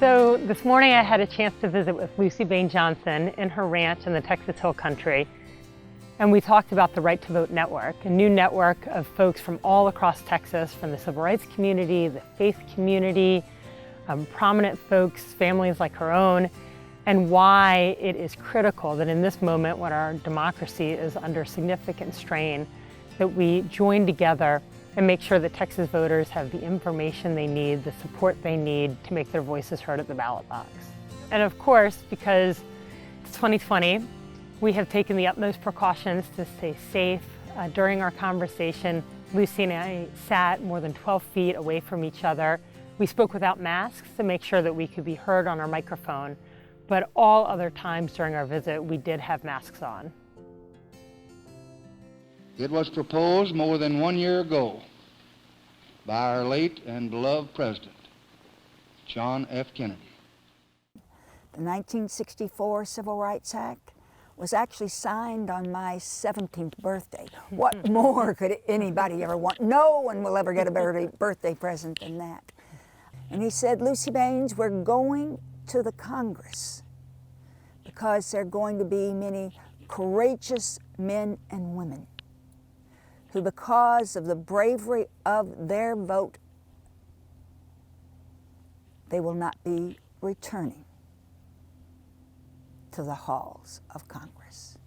So this morning I had a chance to visit with Luci Baines in her ranch in the Texas Hill Country. And we talked about the Right to Vote Network, a new network of folks from all across Texas, from the civil rights community, the faith community, prominent folks, families like her own, and why it is critical that in this moment when our democracy is under significant strain, that we join together and make sure that Texas voters have the information they need, the support they need to make their voices heard at the ballot box. And of course, because it's 2020, we have taken the utmost precautions to stay safe. During our conversation, Luci and I sat more than 12 feet away from each other. We spoke without masks to make sure that we could be heard on our microphone, but all other times during our visit, we did have masks on. It was proposed more than 1 year ago by our late and beloved President, John F. Kennedy. The 1964 Civil Rights Act was actually signed on my 17th birthday. What more could anybody ever want? No one will ever get a birthday present than that. And he said, Luci Baines, we're going to the Congress because there are going to be many courageous men and women who, because of the bravery of their vote, they will not be returning to the halls of Congress.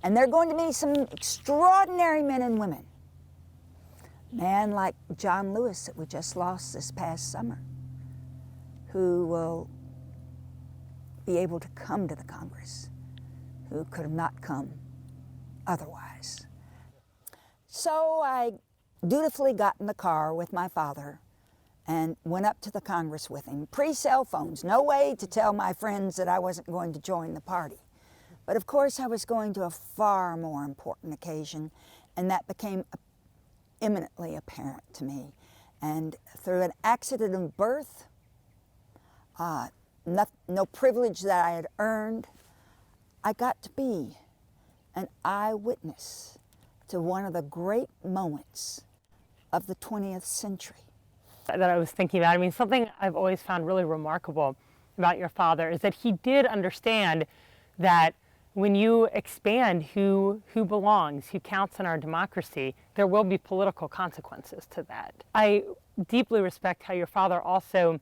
And there are going to be some extraordinary men and women. A man like John Lewis that we just lost this past summer, who will be able to come to the Congress, who could have not come otherwise. So I dutifully got in the car with my father and went up to the Congress with him. Pre-cell phones, no way to tell my friends that I wasn't going to join the party. But of course I was going to a far more important occasion, and that became imminently apparent to me. And through an accident of birth, no privilege that I had earned, I got to be an eyewitness to one of the great moments of the 20th century. That I was thinking about. I mean, something I've always found really remarkable about your father is that he did understand that when you expand who belongs, who counts in our democracy, there will be political consequences to that. I deeply respect how your father also,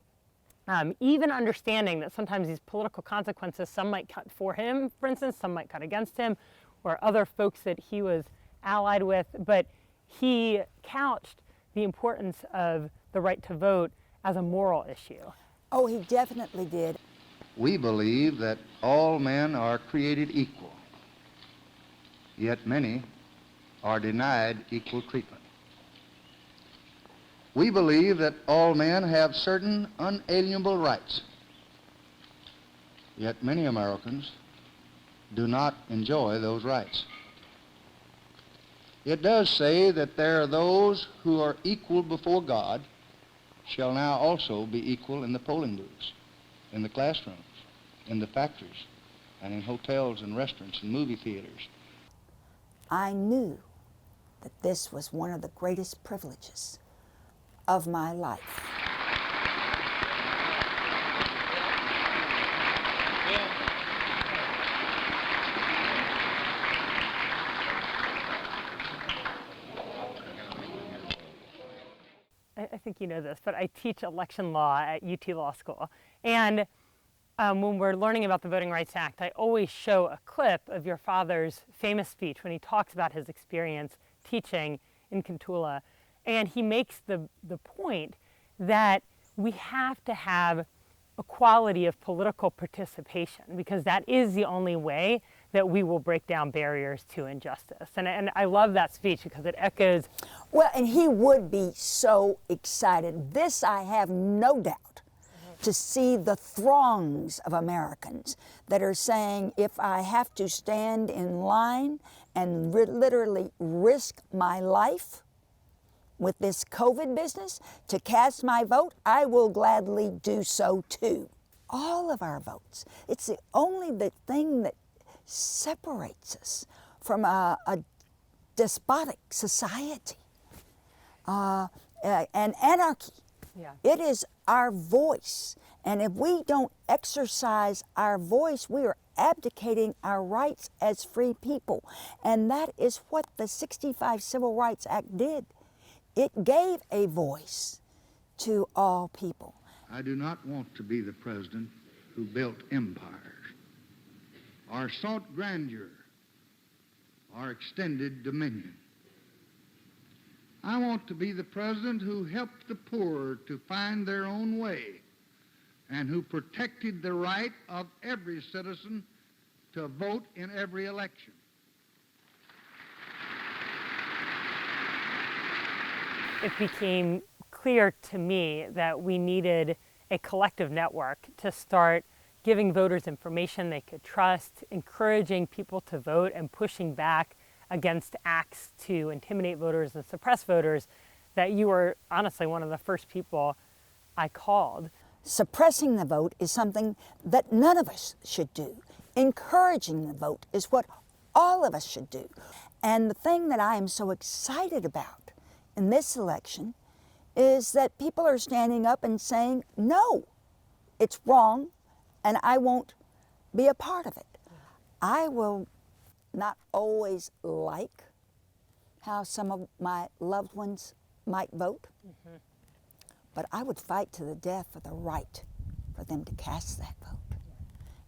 even understanding that sometimes these political consequences, some might cut for him, for instance, some might cut against him, or other folks that he was allied with, but he couched the importance of the right to vote as a moral issue. Oh, he definitely did. We believe that all men are created equal, yet many are denied equal treatment. We believe that all men have certain unalienable rights, yet many Americans do not enjoy those rights. It does say that there are those who are equal before God shall now also be equal in the polling booths, in the classrooms, in the factories, and in hotels and restaurants and movie theaters. I knew that this was one of the greatest privileges of my life. I think you know this, but I teach election law at UT Law School. And when we're learning about the Voting Rights Act, I always show a clip of your father's famous speech when he talks about his experience teaching in Cotulla. And he makes the point that we have to have equality of political participation, because that is the only way that we will break down barriers to injustice. And I love that speech because it echoes. Well, and he would be so excited. This I have no doubt, to see the throngs of Americans that are saying, if I have to stand in line and literally risk my life with this COVID business to cast my vote, I will gladly do so too. All of our votes. It's the only thing that separates us from a despotic society and anarchy. Yeah. It is our voice And if we don't exercise our voice, we are abdicating our rights as free people. And that is what the '65 Civil Rights Act did. It gave a voice to all people. I do not want to be the president who built empires, or sought grandeur, or extended dominion. I want to be the president who helped the poor to find their own way and who protected the right of every citizen to vote in every election. It became clear to me that we needed a collective network to start giving voters information they could trust, encouraging people to vote, and pushing back against acts to intimidate voters and suppress voters, that you were honestly one of the first people I called. Suppressing the vote is something that none of us should do. Encouraging the vote is what all of us should do. And the thing that I am so excited about in this election is that people are standing up and saying, no, it's wrong, and I won't be a part of it. I will not always like how some of my loved ones might vote, but I would fight to the death for the right for them to cast that vote.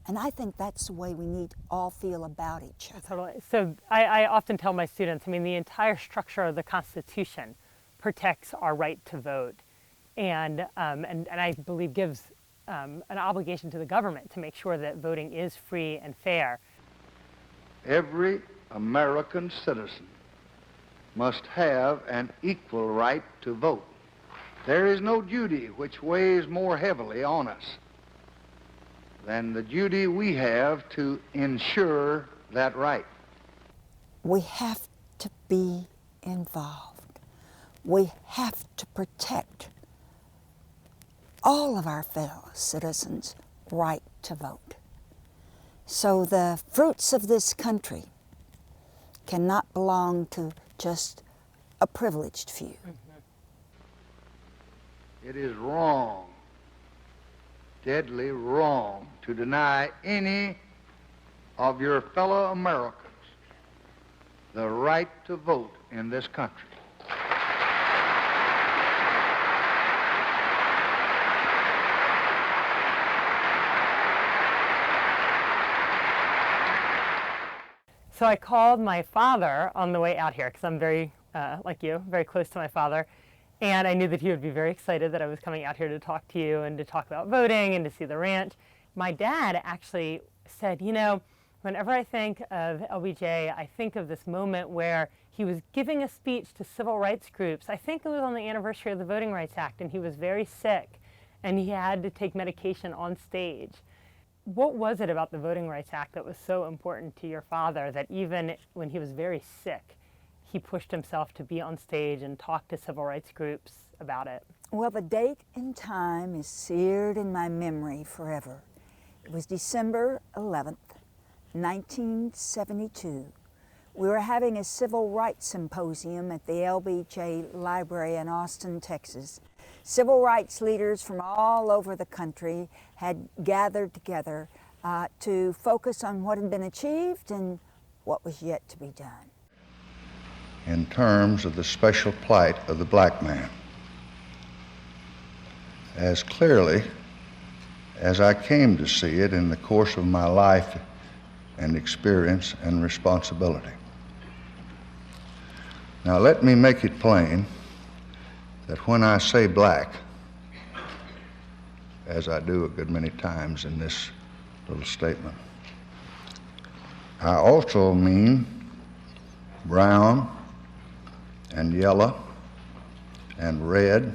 And I think that's the way we need to all feel about each other. Totally. So I often tell my students, I mean, the entire structure of the Constitution protects our right to vote, and I believe gives an obligation to the government to make sure that voting is free and fair. Every American citizen must have an equal right to vote. There is no duty which weighs more heavily on us than the duty we have to ensure that right. We have to be involved. We have to protect all of our fellow citizens' right to vote. So the fruits of this country cannot belong to just a privileged few. It is wrong, deadly wrong, to deny any of your fellow Americans the right to vote in this country. So I called my father on the way out here, because I'm very, like you, very close to my father. And I knew that he would be very excited that I was coming out here to talk to you and to talk about voting and to see the ranch. My dad actually said, you know, whenever I think of LBJ, I think of this moment where he was giving a speech to civil rights groups. I think it was on the anniversary of the Voting Rights Act, and he was very sick, and he had to take medication on stage. What was it about the Voting Rights Act that was so important to your father that even when he was very sick, he pushed himself to be on stage and talk to civil rights groups about it? Well, the date and time is seared in my memory forever. It was December 11th, 1972. We were having a civil rights symposium at the LBJ Library in Austin, Texas. Civil rights leaders from all over the country had gathered together to focus on what had been achieved and what was yet to be done. In terms of the special plight of the black man, as clearly as I came to see it in the course of my life and experience and responsibility. Now let me make it plain that when I say black, as I do a good many times in this little statement, I also mean brown and yellow and red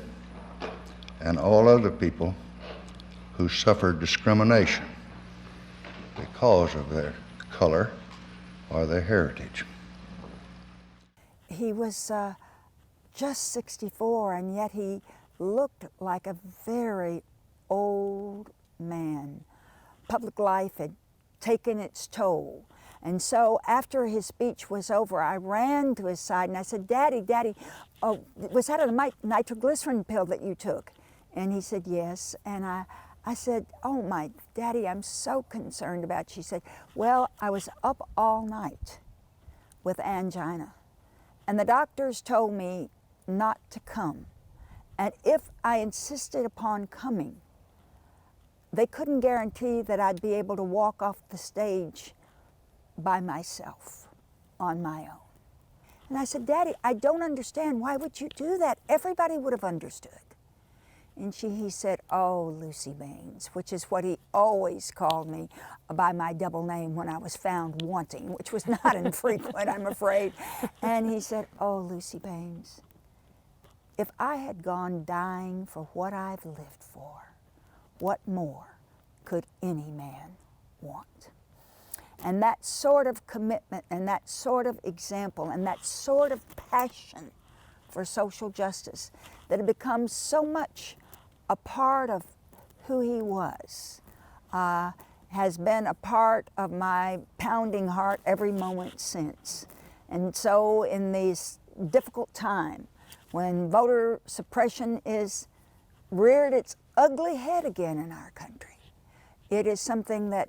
and all other people who suffer discrimination because of their color or their heritage. He was just 64, and yet he looked like a very old man. Public life had taken its toll. And so after his speech was over, I ran to his side and I said, Daddy, Daddy, was that a nitroglycerin pill that you took? And he said, yes. And I said, oh my Daddy, I'm so concerned about you. She said, well, I was up all night with angina, and the doctors told me not to come. And if I insisted upon coming, they couldn't guarantee that I'd be able to walk off the stage by myself, on my own. And I said, Daddy, I don't understand. Why would you do that? Everybody would have understood. And he said, oh, Luci Baines, which is what he always called me by my double name when I was found wanting, which was not infrequent, I'm afraid. And he said, oh, Luci Baines, if I had gone dying for what I've lived for, what more could any man want? And that sort of commitment and that sort of example and that sort of passion for social justice that had become so much a part of who he was has been a part of my pounding heart every moment since. And so in this difficult time, when voter suppression is reared its ugly head again in our country, it is something that,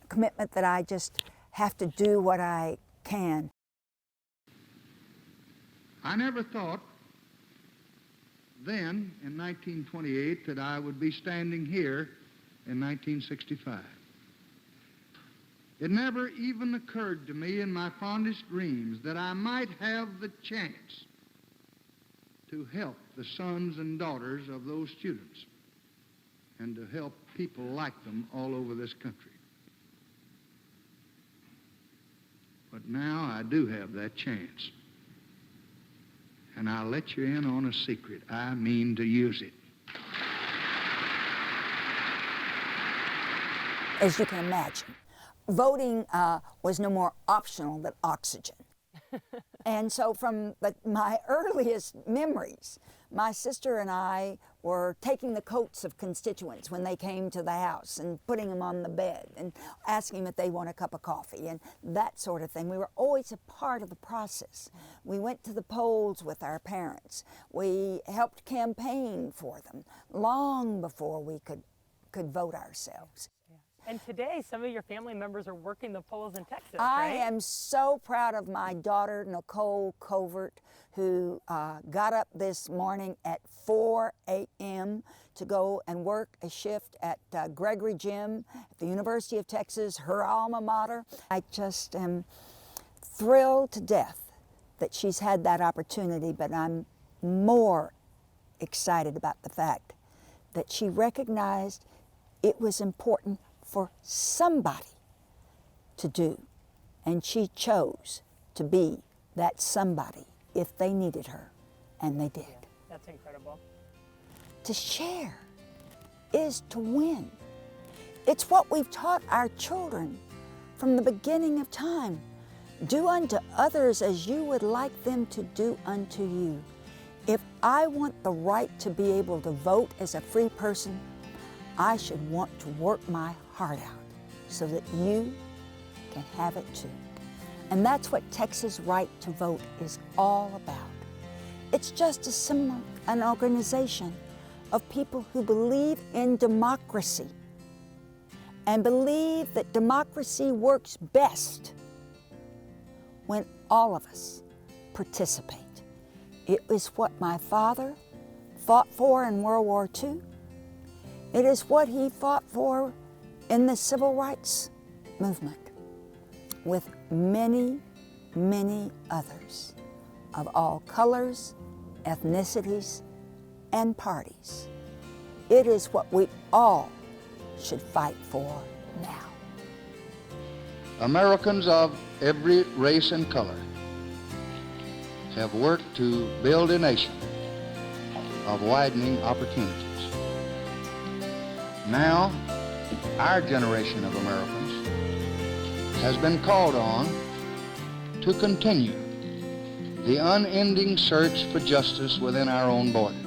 commitment that I just have to do what I can. I never thought then, in 1928, that I would be standing here in 1965. It never even occurred to me in my fondest dreams that I might have the chance to help the sons and daughters of those students and to help people like them all over this country. But now I do have that chance. And I'll let you in on a secret. I mean to use it. As you can imagine, voting was no more optional than oxygen. And so from my earliest memories, my sister and I were taking the coats of constituents when they came to the house and putting them on the bed and asking them if they want a cup of coffee and that sort of thing. We were always a part of the process. We went to the polls with our parents. We helped campaign for them long before we could vote ourselves. And today, some of your family members are working the polls in Texas, I right? am so proud of my daughter, Nicole Covert, who got up this morning at 4 a.m. to go and work a shift at Gregory Gym at the University of Texas, her alma mater. I just am thrilled to death that she's had that opportunity, but I'm more excited about the fact that she recognized it was important for somebody to do, and she chose to be that somebody if they needed her, and they did. Yeah, that's incredible. To share is to win. It's what we've taught our children from the beginning of time. Do unto others as you would like them to do unto you. If I want the right to be able to vote as a free person, I should want to work my heart out so that you can have it too. And that's what Texas Right to Vote is all about. It's just an organization of people who believe in democracy and believe that democracy works best when all of us participate. It is what my father fought for in World War II. It is what he fought for in the civil rights movement, with many, many others of all colors, ethnicities, and parties. It is what we all should fight for now. Americans of every race and color have worked to build a nation of widening opportunities. Now, our generation of Americans has been called on to continue the unending search for justice within our own borders.